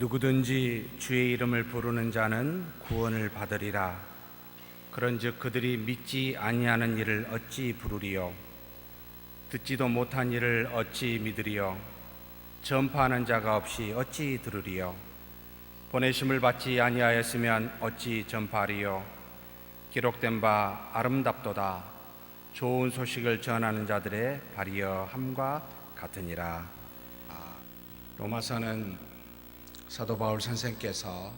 누구든지 주의 이름을 부르는 자는 구원을 받으리라. 그런즉 그들이 믿지 아니하는 일을 어찌 부르리요? 듣지도 못한 일을 어찌 믿으리요? 전파하는 자가 없이 어찌 들으리요? 보내심을 받지 아니하였으면 어찌 전파하리요? 기록된 바 아름답도다. 좋은 소식을 전하는 자들의 발이여 함과 같으니라. 로마서는 사도 바울 선생께서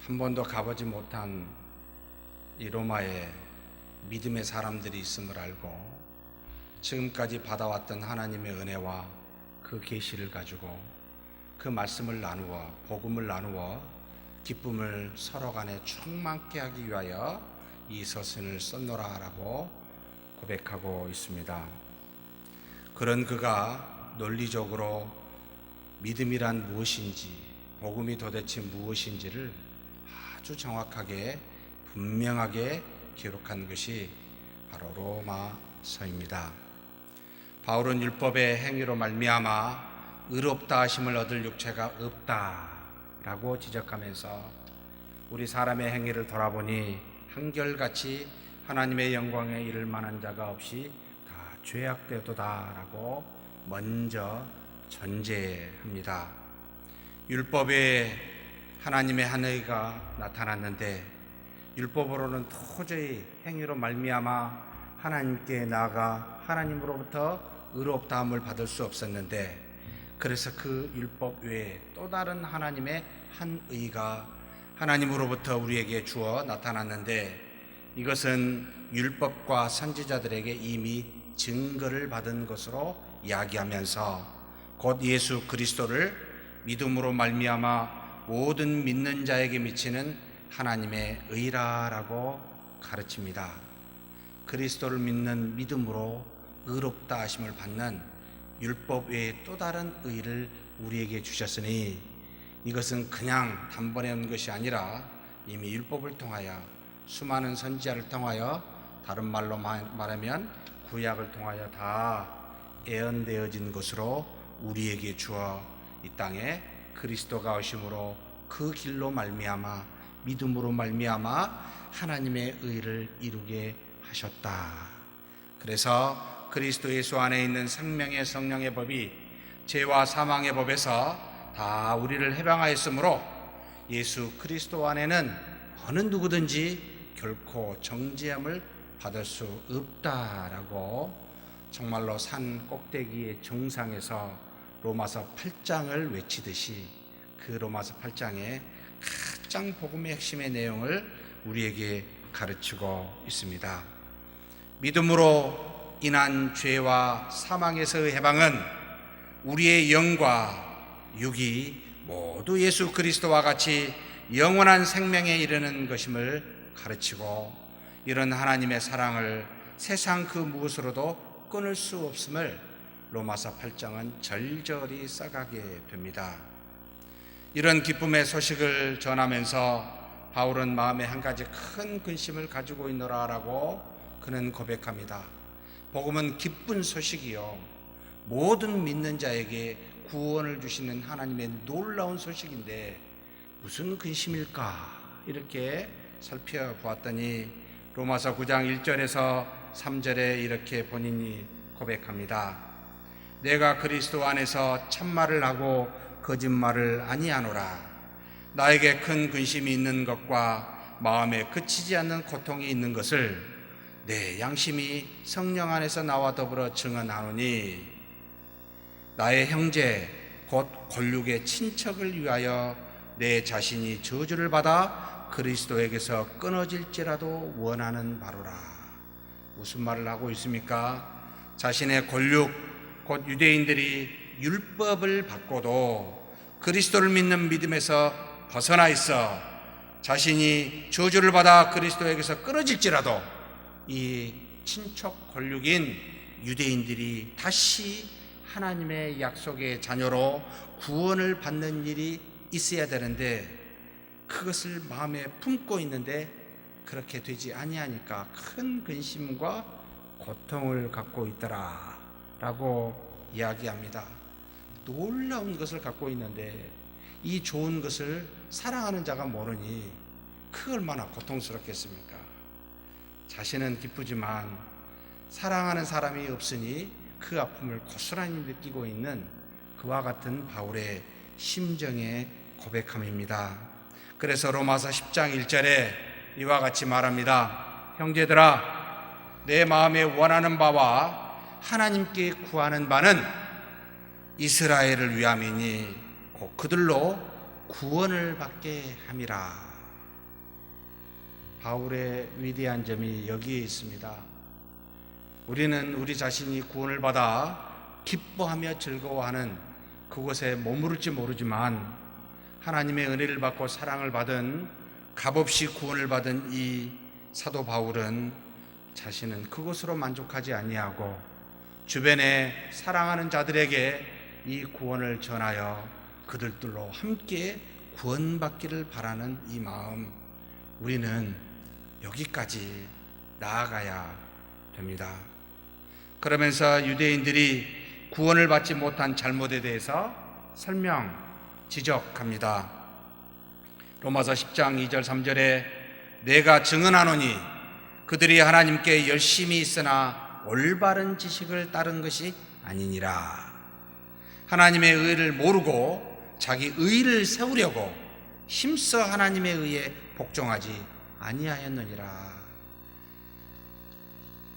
한 번도 가보지 못한 이 로마에 믿음의 사람들이 있음을 알고 지금까지 받아왔던 하나님의 은혜와 그 계시를 가지고 그 말씀을 나누어 복음을 나누어 기쁨을 서로 간에 충만케 하기 위하여 이 서신을 썼노라라고 고백하고 있습니다. 그런 그가 논리적으로 믿음이란 무엇인지, 복음이 도대체 무엇인지를 아주 정확하게 분명하게 기록한 것이 바로 로마서입니다. 바울은 율법의 행위로 말미암아 의롭다 하심을 얻을 육체가 없다라고 지적하면서 우리 사람의 행위를 돌아보니 한결같이 하나님의 영광에 이를 만한 자가 없이 다 죄악되도다라고 먼저 전제합니다. 율법에 하나님의 한 의가 나타났는데 율법으로는 도저히 행위로 말미암아 하나님께 나아가 하나님으로부터 의롭다함을 받을 수 없었는데, 그래서 그 율법 외에 또 다른 하나님의 한 의가 하나님으로부터 우리에게 주어 나타났는데, 이것은 율법과 선지자들에게 이미 증거를 받은 것으로 이야기하면서 곧 예수 그리스도를 믿음으로 말미암아 모든 믿는 자에게 미치는 하나님의 의라라고 가르칩니다. 그리스도를 믿는 믿음으로 의롭다 하심을 받는 율법 외에 또 다른 의를 우리에게 주셨으니 이것은 그냥 단번에 온 것이 아니라 이미 율법을 통하여 수많은 선지자를 통하여, 다른 말로 말하면 구약을 통하여 다 예언되어진 것으로 우리에게 주어 이 땅에 그리스도가 오심으로 그 길로 말미암아 믿음으로 말미암아 하나님의 의를 이루게 하셨다. 그래서 그리스도 예수 안에 있는 생명의 성령의 법이 죄와 사망의 법에서 다 우리를 해방하였으므로 예수 그리스도 안에는 어느 누구든지 결코 정죄함을 받을 수 없다라고 정말로 산 꼭대기의 정상에서 로마서 8장을 외치듯이 그 로마서 8장의 가장 복음의 핵심의 내용을 우리에게 가르치고 있습니다. 믿음으로 인한 죄와 사망에서의 해방은 우리의 영과 육이 모두 예수 그리스도와 같이 영원한 생명에 이르는 것임을 가르치고, 이런 하나님의 사랑을 세상 그 무엇으로도 끊을 수 없음을 로마서 8장은 절절히 써가게 됩니다. 이런 기쁨의 소식을 전하면서 바울은 마음에 한 가지 큰 근심을 가지고 있노라라고 그는 고백합니다. 복음은 기쁜 소식이요, 모든 믿는 자에게 구원을 주시는 하나님의 놀라운 소식인데 무슨 근심일까? 이렇게 살펴보았더니 로마서 9장 1절에서 3절에 이렇게 본인이 고백합니다. 내가 그리스도 안에서 참말을 하고 거짓말을 아니하노라. 나에게 큰 근심이 있는 것과 마음에 그치지 않는 고통이 있는 것을 내 양심이 성령 안에서 나와 더불어 증언하노니, 나의 형제 곧 권력의 친척을 위하여 내 자신이 저주를 받아 그리스도에게서 끊어질지라도 원하는 바로라. 무슨 말을 하고 있습니까? 자신의 권력 곧 유대인들이 율법을 받고도 그리스도를 믿는 믿음에서 벗어나 있어 자신이 저주를 받아 그리스도에게서 끊어질지라도 이 친척 권력인 유대인들이 다시 하나님의 약속의 자녀로 구원을 받는 일이 있어야 되는데, 그것을 마음에 품고 있는데 그렇게 되지 아니하니까 큰 근심과 고통을 갖고 있더라 라고 이야기합니다. 놀라운 것을 갖고 있는데 이 좋은 것을 사랑하는 자가 모르니 그 얼마나 고통스럽겠습니까? 자신은 기쁘지만 사랑하는 사람이 없으니 그 아픔을 고스란히 느끼고 있는 그와 같은 바울의 심정의 고백함입니다. 그래서 로마서 10장 1절에 이와 같이 말합니다. 형제들아, 내 마음에 원하는 바와 하나님께 구하는 바는 이스라엘을 위함이니 곧 그들로 구원을 받게 함이라. 바울의 위대한 점이 여기에 있습니다. 우리는 우리 자신이 구원을 받아 기뻐하며 즐거워하는 그곳에 머무를지 모르지만 하나님의 은혜를 받고 사랑을 받은 값없이 구원을 받은 이 사도 바울은 자신은 그것으로 만족하지 아니하고 주변에 사랑하는 자들에게 이 구원을 전하여 그들들로 함께 구원받기를 바라는 이 마음, 우리는 여기까지 나아가야 됩니다. 그러면서 유대인들이 구원을 받지 못한 잘못에 대해서 설명, 지적합니다. 로마서 10장 2절 3절에 내가 증언하노니 그들이 하나님께 열심히 있으나 올바른 지식을 따른 것이 아니니라. 하나님의 의를 모르고 자기 의를 세우려고 힘써 하나님의 의에 복종하지 아니하였느니라.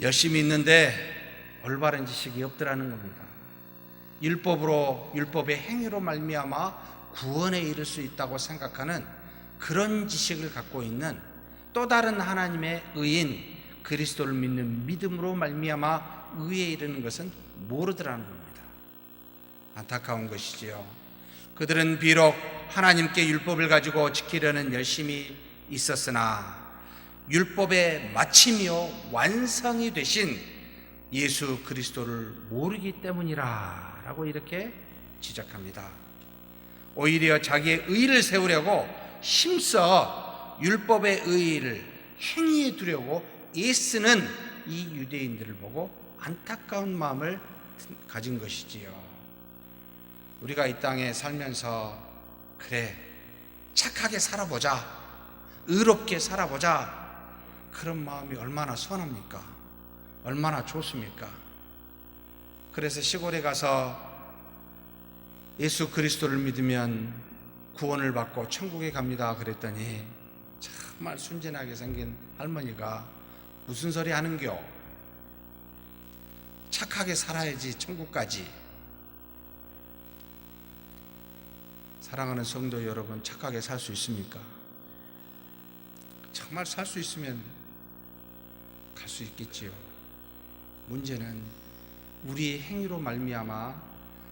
열심히 있는데 올바른 지식이 없더라는 겁니다. 율법의 행위로 말미암아 구원에 이를 수 있다고 생각하는 그런 지식을 갖고 있는 또 다른 하나님의 의인 그리스도를 믿는 믿음으로 말미암아 의에 이르는 것은 모르더라는 겁니다. 안타까운 것이지요. 그들은 비록 하나님께 율법을 가지고 지키려는 열심이 있었으나 율법의 마침이요 완성이 되신 예수 그리스도를 모르기 때문이라 라고 이렇게 지적합니다. 오히려 자기의 의를 세우려고 힘써 율법의 의를 행위에 두려고 애쓰는 이 유대인들을 보고 안타까운 마음을 가진 것이지요. 우리가 이 땅에 살면서 그래 착하게 살아보자, 의롭게 살아보자, 그런 마음이 얼마나 선합니까? 얼마나 좋습니까? 그래서 시골에 가서 예수 그리스도를 믿으면 구원을 받고 천국에 갑니다 그랬더니 정말 순진하게 생긴 할머니가 무슨 소리 하는겨? 착하게 살아야지 천국까지. 사랑하는 성도 여러분, 착하게 살 수 있습니까? 정말 살 수 있으면 갈 수 있겠지요. 문제는 우리의 행위로 말미암아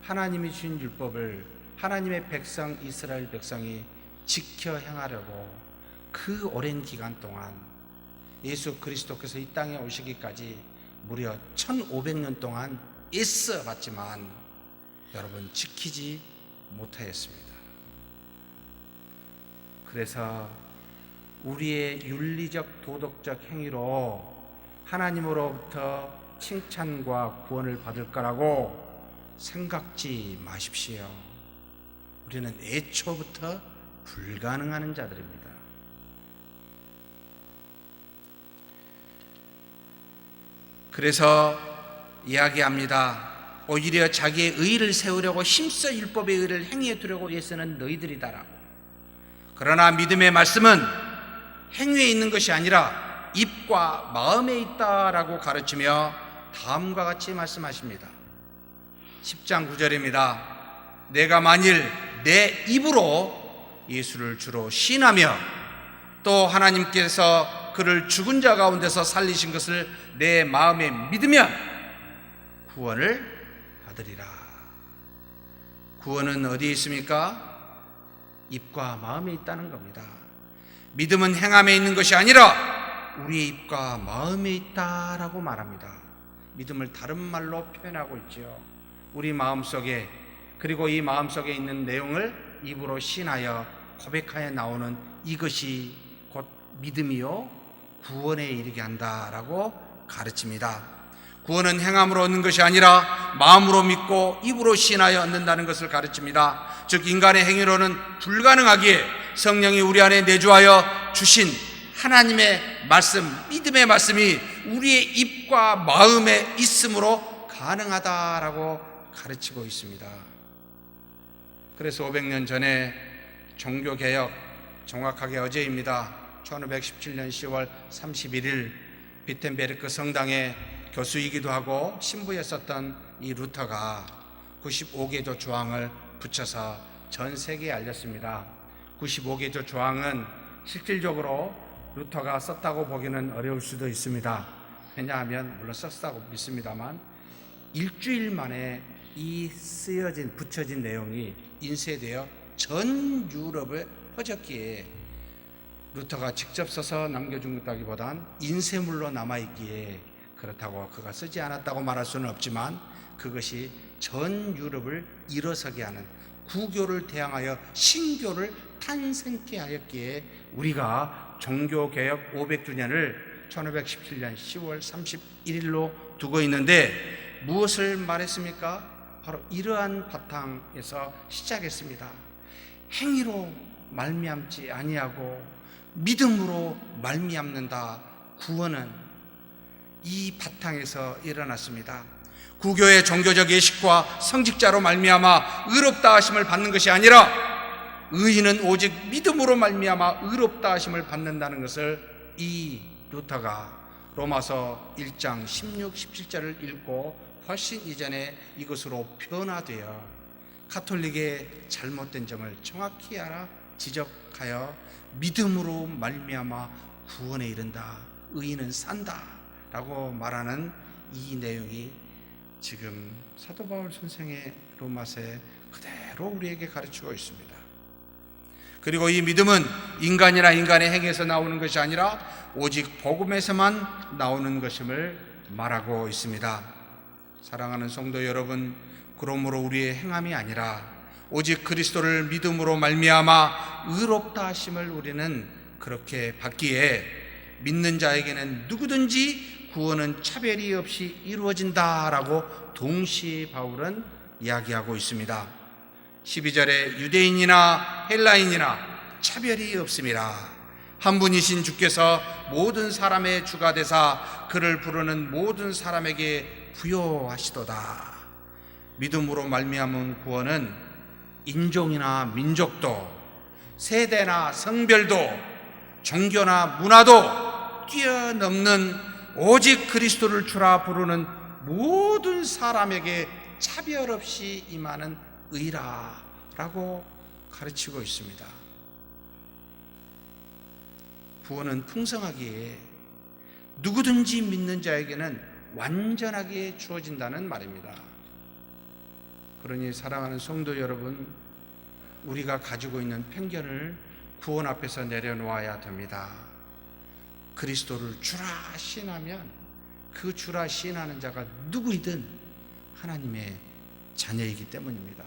하나님이 주신 율법을 하나님의 백성 이스라엘 백성이 지켜 행하려고 그 오랜 기간 동안 예수 그리스도께서 이 땅에 오시기까지 무려 1500년 동안 애써 봤지만 여러분 지키지 못하였습니다. 그래서 우리의 윤리적 도덕적 행위로 하나님으로부터 칭찬과 구원을 받을 거라고 생각지 마십시오. 우리는 애초부터 불가능한 자들입니다. 그래서 이야기합니다. 오히려 자기의 의를 세우려고 힘써 율법의 의를 행위에 두려고 애쓰는 너희들이다라고. 그러나 믿음의 말씀은 행위에 있는 것이 아니라 입과 마음에 있다라고 가르치며 다음과 같이 말씀하십니다. 10장 9절입니다. 내가 만일 내 입으로 예수를 주로 시인하며 또 하나님께서 그를 죽은 자 가운데서 살리신 것을 내 마음에 믿으면 구원을 받으리라. 구원은 어디에 있습니까? 입과 마음에 있다는 겁니다. 믿음은 행함에 있는 것이 아니라 우리의 입과 마음에 있다라고 말합니다. 믿음을 다른 말로 표현하고 있죠. 우리 마음속에, 그리고 이 마음속에 있는 내용을 입으로 시인하여 고백하여 나오는 이것이 곧 믿음이요 구원에 이르게 한다라고 가르칩니다. 구원은 행함으로 얻는 것이 아니라 마음으로 믿고 입으로 신하여 얻는다는 것을 가르칩니다. 즉 인간의 행위로는 불가능하기에 성령이 우리 안에 내주하여 주신 하나님의 말씀, 믿음의 말씀이 우리의 입과 마음에 있음으로 가능하다라고 가르치고 있습니다. 그래서 500년 전에 종교개혁, 정확하게 어제입니다. 1517년 10월 31일 비텐베르크 성당의 교수이기도 하고 신부였었던 이 루터가 95개조 조항을 붙여서 전 세계에 알렸습니다. 95개조 조항은 실질적으로 루터가 썼다고 보기는 어려울 수도 있습니다. 왜냐하면 물론 썼다고 믿습니다만 일주일 만에 이 쓰여진 붙여진 내용이 인쇄되어 전 유럽에 퍼졌기에 루터가 직접 써서 남겨준 것다기보단 인쇄물로 남아있기에 그렇다고 그가 쓰지 않았다고 말할 수는 없지만 그것이 전 유럽을 일어서게 하는 구교를 대항하여 신교를 탄생케 하였기에 우리가 종교개혁 500주년을 1517년 10월 31일로 두고 있는데 무엇을 말했습니까? 바로 이러한 바탕에서 시작했습니다. 행위로 말미암지 아니하고 믿음으로 말미암는다. 구원은 이 바탕에서 일어났습니다. 구교의 종교적 예식과 성직자로 말미암아 의롭다 하심을 받는 것이 아니라 의인은 오직 믿음으로 말미암아 의롭다 하심을 받는다는 것을 이 루터가 로마서 1장 16, 17절을 읽고 훨씬 이전에 이것으로 변화되어 가톨릭의 잘못된 점을 정확히 알아 지적하여 믿음으로 말미암아 구원에 이른다, 의인은 산다 라고 말하는 이 내용이 지금 사도 바울 선생의 로마서에 그대로 우리에게 가르치고 있습니다. 그리고 이 믿음은 인간이나 인간의 행위에서 나오는 것이 아니라 오직 복음에서만 나오는 것임을 말하고 있습니다. 사랑하는 성도 여러분, 그러므로 우리의 행함이 아니라 오직 그리스도를 믿음으로 말미암아 의롭다 하심을 우리는 그렇게 받기에 믿는 자에게는 누구든지 구원은 차별이 없이 이루어진다라고 동시에 바울은 이야기하고 있습니다. 12절에 유대인이나 헬라인이나 차별이 없습니다. 한 분이신 주께서 모든 사람의 주가 되사 그를 부르는 모든 사람에게 부여하시도다. 믿음으로 말미암은 구원은 인종이나 민족도, 세대나 성별도, 종교나 문화도 뛰어넘는 오직 그리스도를 주라 부르는 모든 사람에게 차별 없이 임하는 의라라고 가르치고 있습니다. 구원은 풍성하기에 누구든지 믿는 자에게는 완전하게 주어진다는 말입니다. 그러니 사랑하는 성도 여러분, 우리가 가지고 있는 편견을 구원 앞에서 내려놓아야 됩니다. 그리스도를 주라 시인하면 그 주라 시인하는 자가 누구이든 하나님의 자녀이기 때문입니다.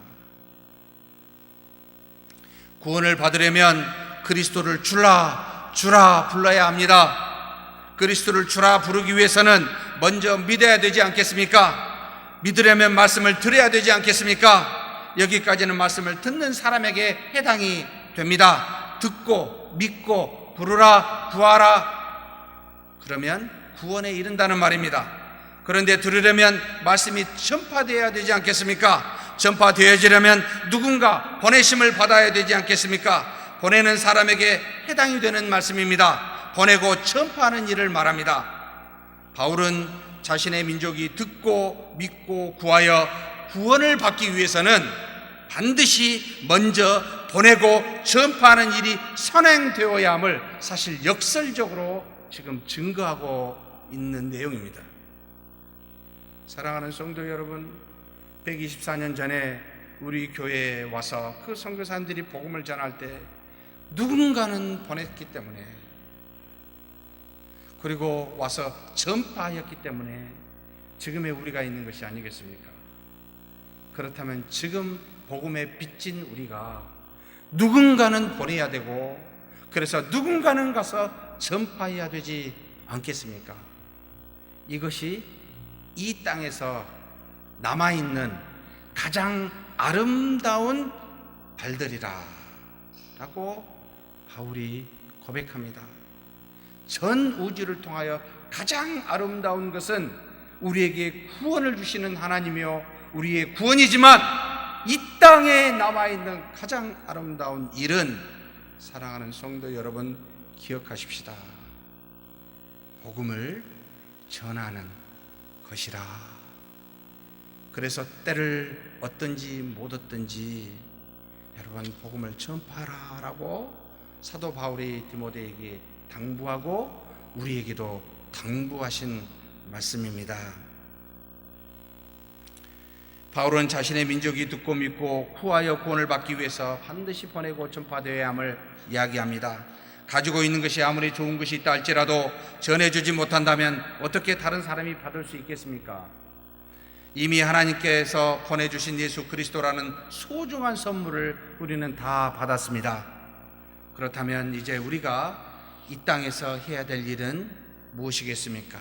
구원을 받으려면 그리스도를 주라 불러야 합니다. 그리스도를 주라 부르기 위해서는 먼저 믿어야 되지 않겠습니까? 믿으려면 말씀을 들어야 되지 않겠습니까? 여기까지는 말씀을 듣는 사람에게 해당이 됩니다. 듣고 믿고 부르라 구하라, 그러면 구원에 이른다는 말입니다. 그런데 들으려면 말씀이 전파되어야 되지 않겠습니까? 전파되어지려면 누군가 보내심을 받아야 되지 않겠습니까? 보내는 사람에게 해당이 되는 말씀입니다. 보내고 전파하는 일을 말합니다. 바울은 자신의 민족이 듣고 믿고 구하여 구원을 받기 위해서는 반드시 먼저 보내고 전파하는 일이 선행되어야 함을 사실 역설적으로 지금 증거하고 있는 내용입니다. 사랑하는 성도 여러분, 124년 전에 우리 교회에 와서 그 선교사님들이 복음을 전할 때 누군가는 보냈기 때문에, 그리고 와서 전파하였기 때문에 지금의 우리가 있는 것이 아니겠습니까? 그렇다면 지금 복음에 빚진 우리가 누군가는 보내야 되고, 그래서 누군가는 가서 전파해야 되지 않겠습니까? 이것이 이 땅에서 남아있는 가장 아름다운 발들이라 라고 바울이 고백합니다. 전 우주를 통하여 가장 아름다운 것은 우리에게 구원을 주시는 하나님이요 우리의 구원이지만 이 땅에 남아있는 가장 아름다운 일은 사랑하는 성도 여러분 기억하십시다. 복음을 전하는 것이라. 그래서 때를 얻든지 못 얻든지 여러분 복음을 전파하라라고 사도 바울이 디모데에게 당부하고 우리에게도 당부하신 말씀입니다. 바울은 자신의 민족이 듣고 믿고 구하여 구원을 받기 위해서 반드시 보내고 전파되어야 함을 이야기합니다. 가지고 있는 것이 아무리 좋은 것이 있다 할지라도 전해주지 못한다면 어떻게 다른 사람이 받을 수 있겠습니까? 이미 하나님께서 보내주신 예수 그리스도라는 소중한 선물을 우리는 다 받았습니다. 그렇다면 이제 우리가 이 땅에서 해야 될 일은 무엇이겠습니까?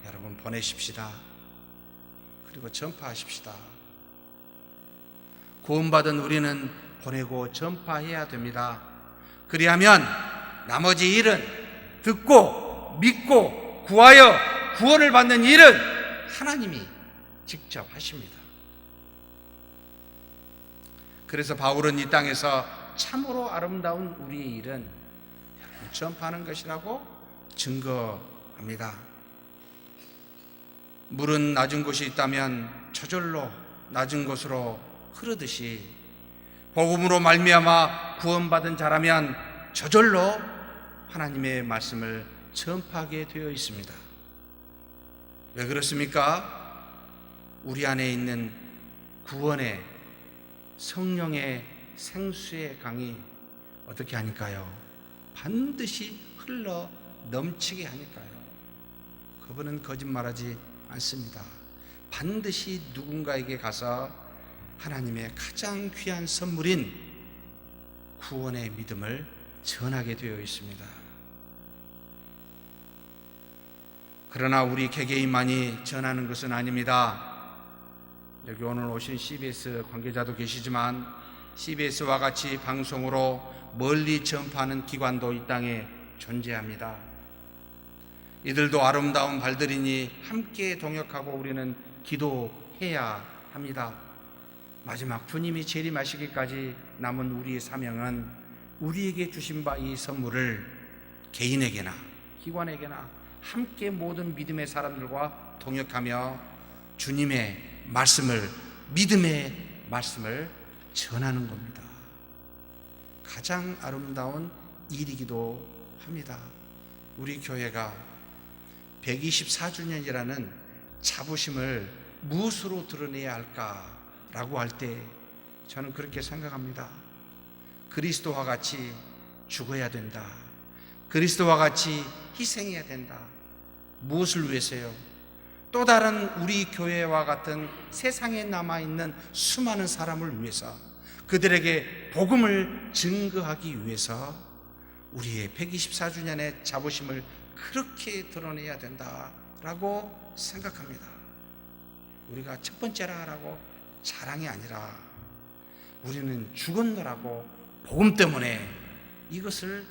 여러분 보내십시다. 그리고 전파하십시다. 구원받은 우리는 보내고 전파해야 됩니다. 그리하면 나머지 일은 듣고 믿고 구하여 구원을 받는 일은 하나님이 직접 하십니다. 그래서 바울은 이 땅에서 참으로 아름다운 우리의 일은 전파하는 것이라고 증거합니다. 물은 낮은 곳이 있다면 저절로 낮은 곳으로 흐르듯이 복음으로 말미암아 구원받은 자라면 저절로 하나님의 말씀을 전파하게 되어 있습니다. 왜 그렇습니까? 우리 안에 있는 구원의 성령의 생수의 강이 어떻게 하니까요? 반드시 흘러 넘치게 하니까요. 그분은 거짓말하지 않습니다. 반드시 누군가에게 가서 하나님의 가장 귀한 선물인 구원의 믿음을 전하게 되어 있습니다. 그러나 우리 개개인만이 전하는 것은 아닙니다. 여기 오늘 오신 CBS 관계자도 계시지만 CBS와 같이 방송으로 멀리 전파하는 기관도 이 땅에 존재합니다. 이들도 아름다운 발들이니 함께 동역하고 우리는 기도해야 합니다. 마지막 주님이 재림하시기까지 남은 우리의 사명은 우리에게 주신 바 이 선물을 개인에게나 기관에게나 함께 모든 믿음의 사람들과 동역하며 주님의 말씀을, 믿음의 말씀을 전하는 겁니다. 가장 아름다운 일이기도 합니다. 우리 교회가 124주년이라는 자부심을 무엇으로 드러내야 할까라고 할 때 저는 그렇게 생각합니다. 그리스도와 같이 죽어야 된다. 그리스도와 같이 희생해야 된다. 무엇을 위해서요? 또 다른 우리 교회와 같은 세상에 남아있는 수많은 사람을 위해서, 그들에게 복음을 증거하기 위해서 우리의 124주년의 자부심을 그렇게 드러내야 된다라고 생각합니다. 우리가 첫 번째라라고 자랑이 아니라 우리는 죽었노라고 복음 때문에 이것을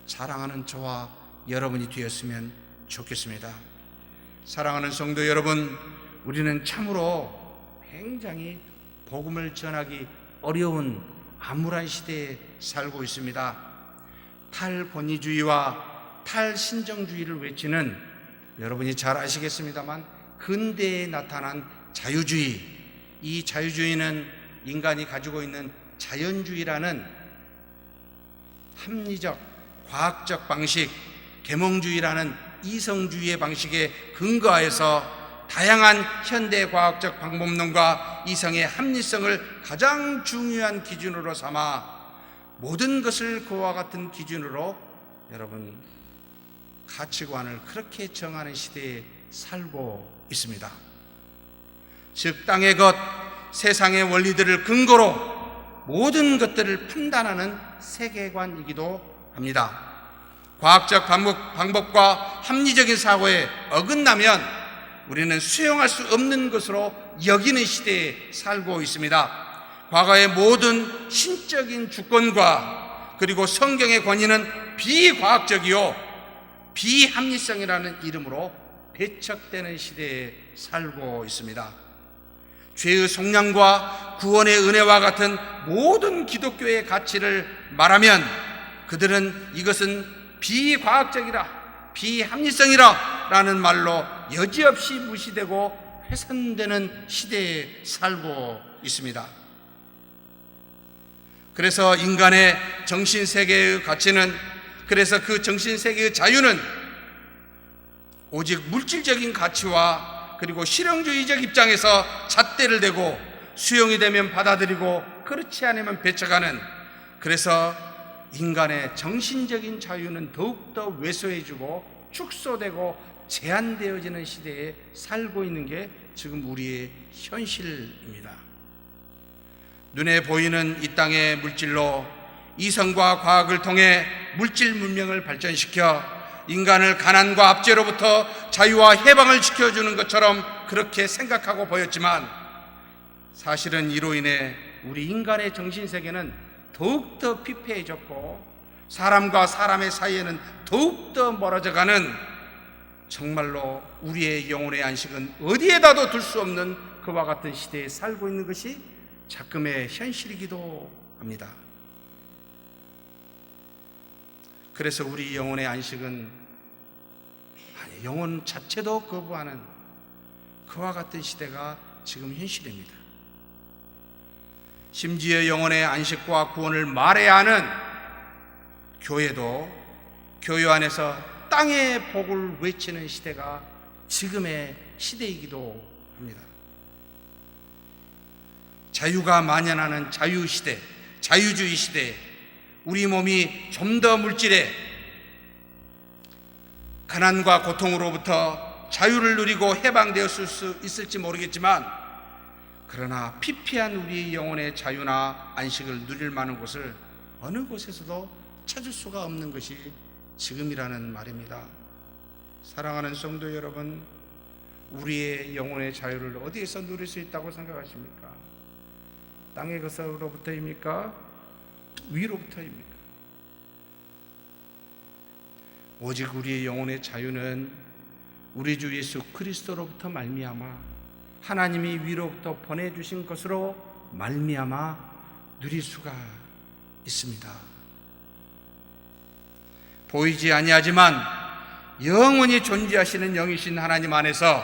자랑하는 저와 여러분이 되었으면 좋겠습니다. 사랑하는 성도 여러분, 우리는 참으로 굉장히 복음을 전하기 어려운 암울한 시대에 살고 있습니다. 탈권위주의와 탈신정주의를 외치는, 여러분이 잘 아시겠습니다만 근대에 나타난 자유주의, 이 자유주의는 인간이 가지고 있는 자연주의라는 합리적, 과학적 방식, 계몽주의라는 이성주의의 방식에 근거하여서 다양한 현대 과학적 방법론과 이성의 합리성을 가장 중요한 기준으로 삼아 모든 것을 그와 같은 기준으로 여러분 가치관을 그렇게 정하는 시대에 살고 있습니다. 즉 땅의 것, 세상의 원리들을 근거로 모든 것들을 판단하는 세계관이기도 합니다. 과학적 방법과 합리적인 사고에 어긋나면 우리는 수용할 수 없는 것으로 여기는 시대에 살고 있습니다. 과거의 모든 신적인 주권과 그리고 성경의 권위는 비과학적이요 비합리성이라는 이름으로 배척되는 시대에 살고 있습니다. 죄의 속량과 구원의 은혜와 같은 모든 기독교의 가치를 말하면 그들은 이것은 비과학적이라 비합리성이라 라는 말로 여지없이 무시되고 훼손되는 시대에 살고 있습니다. 그래서 인간의 정신세계의 가치는, 그래서 그 정신세계의 자유는 오직 물질적인 가치와 그리고 실용주의적 입장에서 잣대를 대고 수용이 되면 받아들이고 그렇지 않으면 배척하는, 그래서 인간의 정신적인 자유는 더욱더 왜소해지고 축소되고 제한되어지는 시대에 살고 있는 게 지금 우리의 현실입니다. 눈에 보이는 이 땅의 물질로 이성과 과학을 통해 물질 문명을 발전시켜 인간을 가난과 압제로부터 자유와 해방을 지켜주는 것처럼 그렇게 생각하고 보였지만, 사실은 이로 인해 우리 인간의 정신세계는 더욱더 피폐해졌고 사람과 사람의 사이에는 더욱더 멀어져가는, 정말로 우리의 영혼의 안식은 어디에다도 둘 수 없는 그와 같은 시대에 살고 있는 것이 작금의 현실이기도 합니다. 그래서 우리 영혼의 안식은 영혼 자체도 거부하는 그와 같은 시대가 지금 현실입니다. 심지어 영혼의 안식과 구원을 말해야 하는 교회도 교회 안에서 땅의 복을 외치는 시대가 지금의 시대이기도 합니다. 자유가 만연하는 자유시대, 자유주의 시대에 우리 몸이 좀 더 물질에 가난과 고통으로부터 자유를 누리고 해방되었을 수 있을지 모르겠지만, 그러나 피폐한 우리의 영혼의 자유나 안식을 누릴 만한 곳을 어느 곳에서도 찾을 수가 없는 것이 지금이라는 말입니다. 사랑하는 성도 여러분, 우리의 영혼의 자유를 어디에서 누릴 수 있다고 생각하십니까? 땅의 것으로부터입니까? 위로부터입니까? 오직 우리의 영혼의 자유는 우리 주 예수 그리스도로부터 말미암아 하나님이 위로부터 보내주신 것으로 말미암아 누릴 수가 있습니다. 보이지 아니하지만 영원히 존재하시는 영이신 하나님 안에서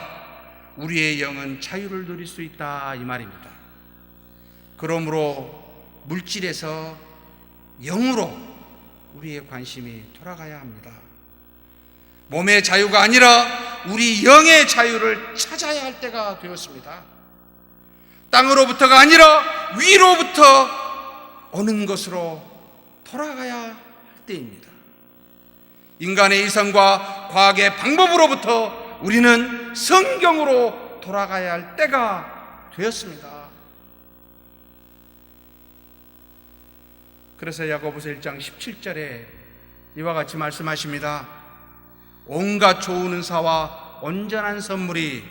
우리의 영은 자유를 누릴 수 있다, 이 말입니다. 그러므로 물질에서 영으로 우리의 관심이 돌아가야 합니다. 몸의 자유가 아니라 우리 영의 자유를 찾아야 할 때가 되었습니다. 땅으로부터가 아니라 위로부터 오는 것으로 돌아가야 할 때입니다. 인간의 이성과 과학의 방법으로부터 우리는 성경으로 돌아가야 할 때가 되었습니다. 그래서 야고보서 1장 17절에 이와 같이 말씀하십니다. 온갖 좋은 은사와 온전한 선물이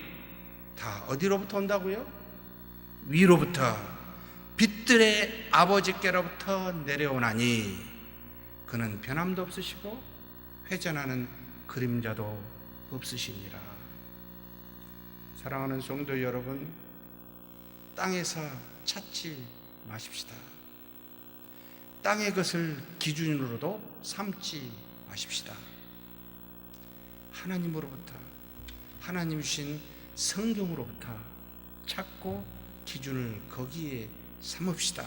다 어디로부터 온다고요? 위로부터 빛들의 아버지께로부터 내려오나니 그는 변함도 없으시고 회전하는 그림자도 없으시니라. 사랑하는 성도 여러분, 땅에서 찾지 마십시다. 땅의 것을 기준으로도 삼지 마십시다. 하나님으로부터, 하나님 주신 성경으로부터 찾고 기준을 거기에 삼읍시다.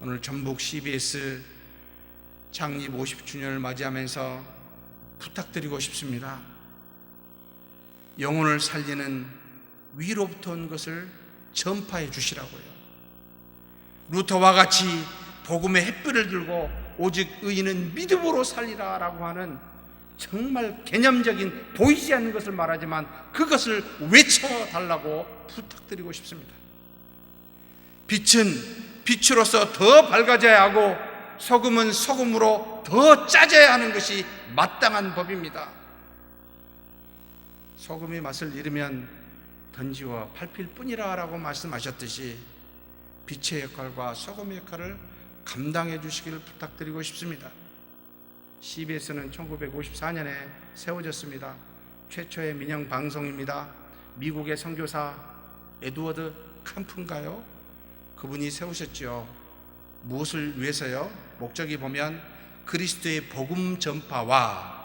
오늘 전북 CBS 창립 50주년을 맞이하면서 부탁드리고 싶습니다. 영혼을 살리는 위로부터 온 것을 전파해 주시라고요. 루터와 같이 복음의 햇불을 들고 오직 의인은 믿음으로 살리라 라고 하는 정말 개념적인 보이지 않는 것을 말하지만 그것을 외쳐달라고 부탁드리고 싶습니다. 빛은 빛으로서 더 밝아져야 하고 소금은 소금으로 더 짜져야 하는 것이 마땅한 법입니다. 소금이 맛을 잃으면 던지워 밟힐 뿐이라 라고 말씀하셨듯이 빛의 역할과 소금의 역할을 감당해 주시기를 부탁드리고 싶습니다. CBS는 1954년에 세워졌습니다. 최초의 민영 방송입니다. 미국의 선교사 에드워드 캄프인가요? 그분이 세우셨죠. 무엇을 위해서요? 목적이 보면 그리스도의 복음 전파와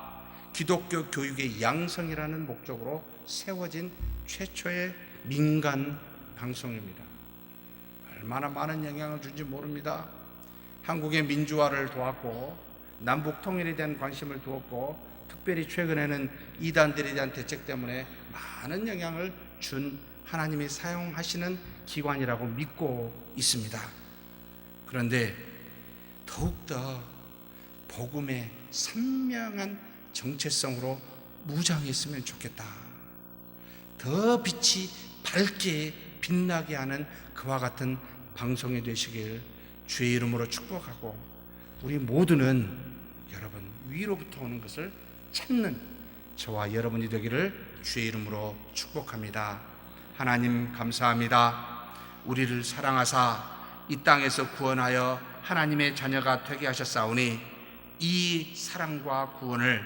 기독교 교육의 양성이라는 목적으로 세워진 최초의 민간 방송입니다. 얼마나 많은 영향을 준지 모릅니다. 한국의 민주화를 도왔고 남북 통일에 대한 관심을 두었고 특별히 최근에는 이단들에 대한 대책 때문에 많은 영향을 준 하나님이 사용하시는 기관이라고 믿고 있습니다. 그런데 더욱더 복음의 선명한 정체성으로 무장했으면 좋겠다. 더 빛이 밝게 빛나게 하는 그와 같은 방송이 되시길 주의 이름으로 축복하고, 우리 모두는 여러분 위로부터 오는 것을 찾는 저와 여러분이 되기를 주의 이름으로 축복합니다. 하나님 감사합니다. 우리를 사랑하사 이 땅에서 구원하여 하나님의 자녀가 되게 하셨사오니 이 사랑과 구원을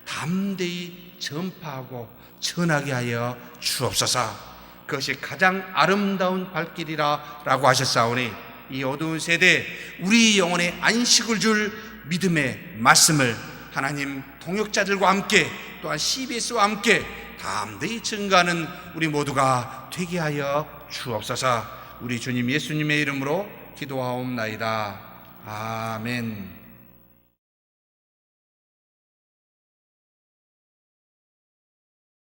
담대히 전파하고 전하게 하여 주옵소서. 그것이 가장 아름다운 발길이라 라고 하셨사오니 이 어두운 세대에 우리 영혼에 안식을 줄 믿음의 말씀을 하나님 동역자들과 함께 또한 CBS와 함께 담대히 증거하는 우리 모두가 되게 하여 주옵소서. 우리 주님 예수님의 이름으로 기도하옵나이다. 아멘.